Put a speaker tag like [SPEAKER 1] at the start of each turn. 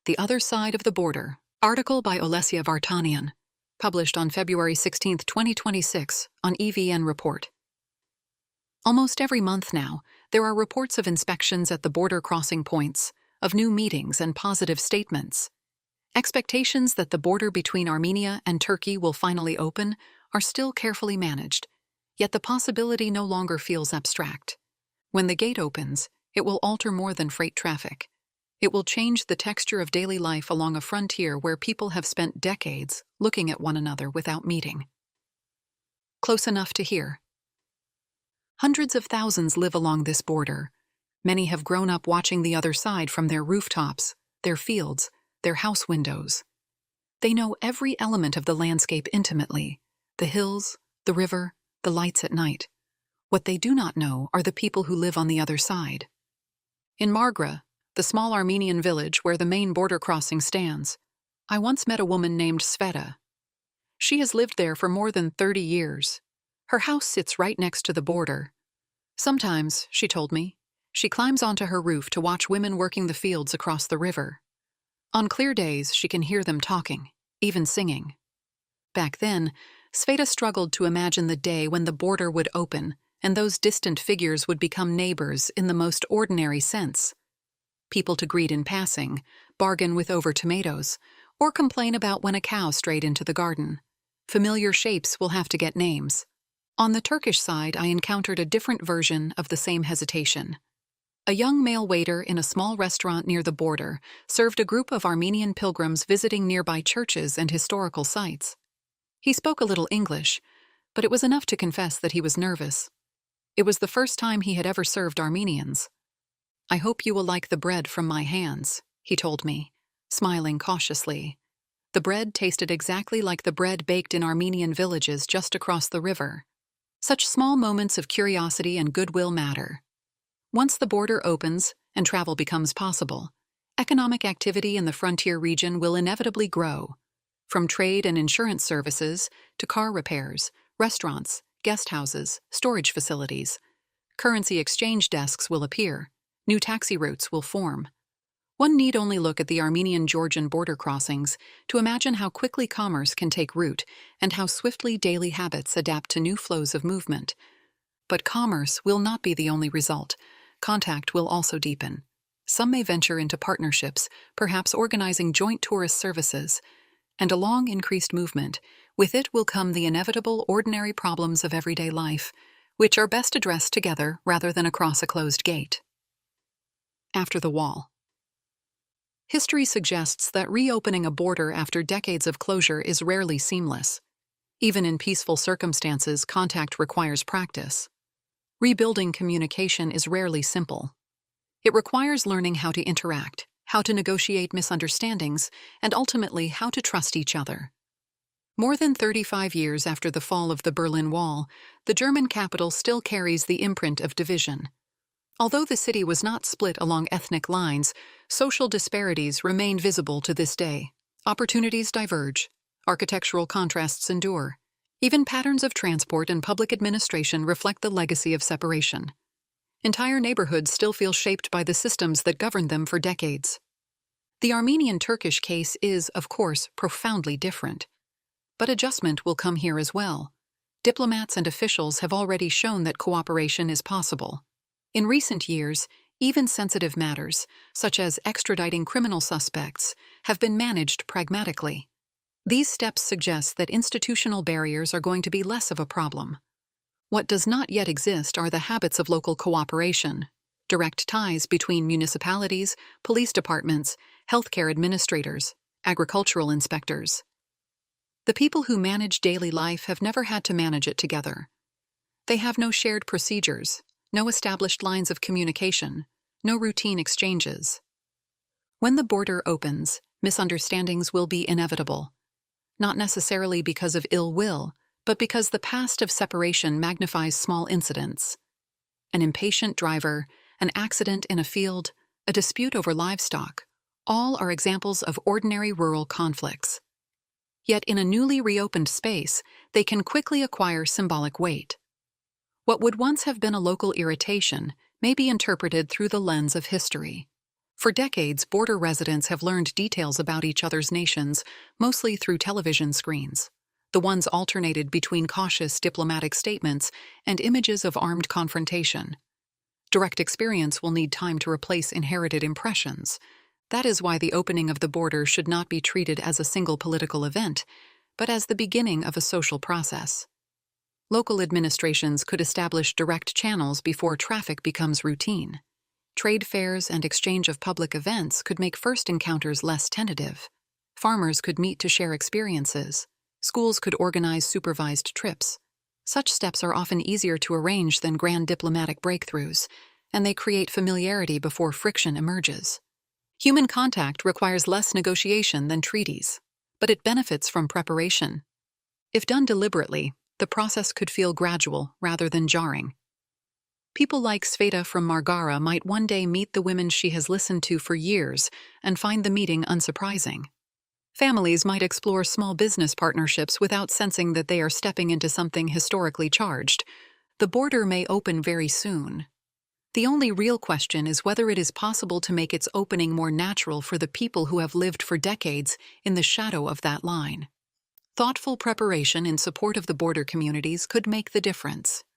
[SPEAKER 1] The Other Side of the Border. Article by Olesia Vartanian. Published on February 16, 2026, on EVN Report. Almost every month now, there are reports of inspections at the border crossing points, of new meetings and positive statements. Expectations that the border between Armenia and Turkey will finally open are still carefully managed, yet the possibility no longer feels abstract. When the gate opens, it will alter more than freight traffic. It will change the texture of daily life along a frontier where people have spent decades looking at one another without meeting. Close enough to hear. Hundreds of thousands live along this border. Many have grown up watching the other side from their rooftops, their fields, their house windows. They know every element of the landscape intimately: the hills, the river, the lights at night. What they do not know are the people who live on the other side. In Margra, the small Armenian village where the main border crossing stands, I once met a woman named Sveta. She has lived there for more than 30 years. Her house sits right next to the border. Sometimes, she told me, she climbs onto her roof to watch women working the fields across the river. On clear days, she can hear them talking, even singing. Back then, Sveta struggled to imagine the day when the border would open and those distant figures would become neighbors in the most ordinary sense. People to greet in passing, bargain with over tomatoes, or complain about when a cow strayed into the garden. Familiar shapes will have to get names. On the Turkish side, I encountered a different version of the same hesitation. A young male waiter in a small restaurant near the border served a group of Armenian pilgrims visiting nearby churches and historical sites. He spoke a little English, but it was enough to confess that he was nervous. It was the first time he had ever served Armenians. "I hope you will like the bread from my hands," he told me, smiling cautiously. The bread tasted exactly like the bread baked in Armenian villages just across the river. Such small moments of curiosity and goodwill matter. Once the border opens and travel becomes possible, economic activity in the frontier region will inevitably grow. From trade and insurance services to car repairs, restaurants, guest houses, storage facilities. Currency exchange desks will appear. New taxi routes will form. One need only look at the Armenian-Georgian border crossings to imagine how quickly commerce can take root and how swiftly daily habits adapt to new flows of movement. But commerce will not be the only result. Contact will also deepen. Some may venture into partnerships, perhaps organizing joint tourist services. And along increased movement, with it will come the inevitable ordinary problems of everyday life, which are best addressed together rather than across a closed gate. After the wall. History suggests that reopening a border after decades of closure is rarely seamless. Even in peaceful circumstances, contact requires practice. Rebuilding communication is rarely simple. It requires learning how to interact, how to negotiate misunderstandings, and ultimately how to trust each other. More than 35 years after the fall of the Berlin Wall, the German capital still carries the imprint of division. Although the city was not split along ethnic lines, social disparities remain visible to this day. Opportunities diverge. Architectural contrasts endure. Even patterns of transport and public administration reflect the legacy of separation. Entire neighborhoods still feel shaped by the systems that governed them for decades. The Armenian-Turkish case is, of course, profoundly different. But adjustment will come here as well. Diplomats and officials have already shown that cooperation is possible. In recent years, even sensitive matters, such as extraditing criminal suspects, have been managed pragmatically. These steps suggest that institutional barriers are going to be less of a problem. What does not yet exist are the habits of local cooperation, direct ties between municipalities, police departments, healthcare administrators, agricultural inspectors. The people who manage daily life have never had to manage it together. They have no shared procedures, no established lines of communication, no routine exchanges. When the border opens, misunderstandings will be inevitable. Not necessarily because of ill will, but because the past of separation magnifies small incidents. An impatient driver, an accident in a field, a dispute over livestock, all are examples of ordinary rural conflicts. Yet in a newly reopened space, they can quickly acquire symbolic weight. What would once have been a local irritation may be interpreted through the lens of history. For decades, border residents have learned details about each other's nations, mostly through television screens. The ones alternated between cautious diplomatic statements and images of armed confrontation. Direct experience will need time to replace inherited impressions. That is why the opening of the border should not be treated as a single political event, but as the beginning of a social process. Local administrations could establish direct channels before traffic becomes routine. Trade fairs and exchange of public events could make first encounters less tentative. Farmers could meet to share experiences. Schools could organize supervised trips. Such steps are often easier to arrange than grand diplomatic breakthroughs, and they create familiarity before friction emerges. Human contact requires less negotiation than treaties, but it benefits from preparation. If done deliberately, the process could feel gradual rather than jarring. People like Sveta from Margara might one day meet the women she has listened to for years and find the meeting unsurprising. Families might explore small business partnerships without sensing that they are stepping into something historically charged. The border may open very soon. The only real question is whether it is possible to make its opening more natural for the people who have lived for decades in the shadow of that line. Thoughtful preparation in support of the border communities could make the difference.